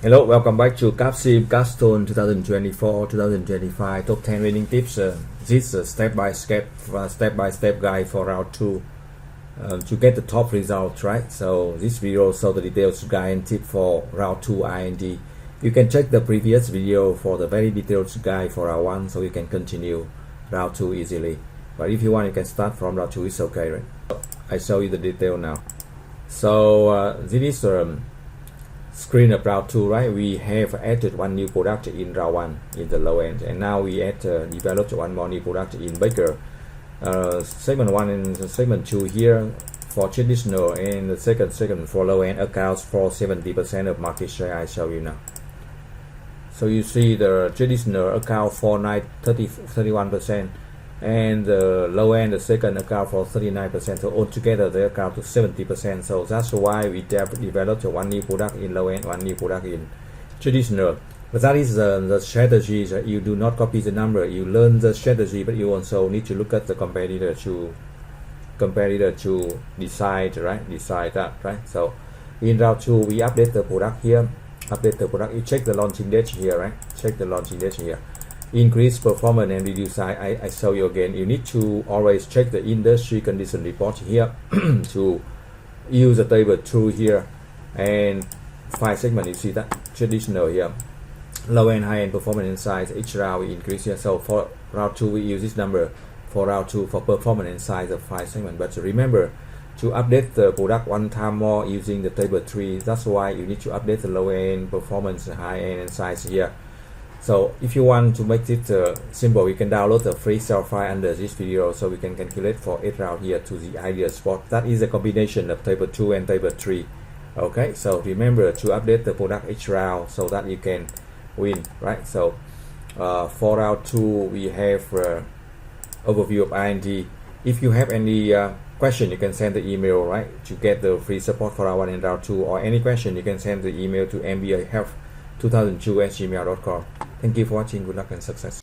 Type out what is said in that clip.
Hello, welcome back to Capsim Capstone 2024-2025 Top 10 Winning Tips. This is a step-by-step guide for round 2 to get the top results, right? So this video shows the details guide and tip for round 2 IND. You can check the previous video for the very detailed guide for round 1, so you can continue round 2 easily. But if you want, you can start from round 2, it's okay, right? I show you the detail now. So this is screen of round 2, right? We have added one new product in round 1 in the low end, and now we developed one more new product in Baker. Segment 1 and segment 2 here for traditional, and the second segment for low end accounts for 70% of market share. I show you now. So you see the traditional account for 31%, and the low end, the second account for 39%. So altogether they account to 70%. So that's why we developed one new product in low end, one new product in traditional. But that is the strategy. That you do not copy the number. You learn the strategy, but you also need to look at the competitor to decide, right? Decide that, right? So in round 2, we update the product here. Update the product. You check the launching date here, right? Check the launching date here. Increase performance and reduce size. I show you again. You need to always check the industry condition report here to use the table 2 here, and 5 segment. You see that traditional here, low end, high end, performance and size. Each round we increase here. So for round 2 we use this number for round 2 for performance and size of 5 segment. But remember to update the product one time more using the table 3. That's why you need to update the low end, performance, high end and size here. So if you want to make it simple, you can download the free Excel file under this video, so we can calculate for 8 round here to the ideal spot. That is a combination of table 2 and table 3. Okay, so remember to update the product each round so that you can win, right? So for round 2 we have overview of IND. If you have any question, you can send the email, right, to get the free support for round 1 and round 2, or any question you can send the email to mbahealth2002@gmail.com. Thank you for watching. Good luck and success.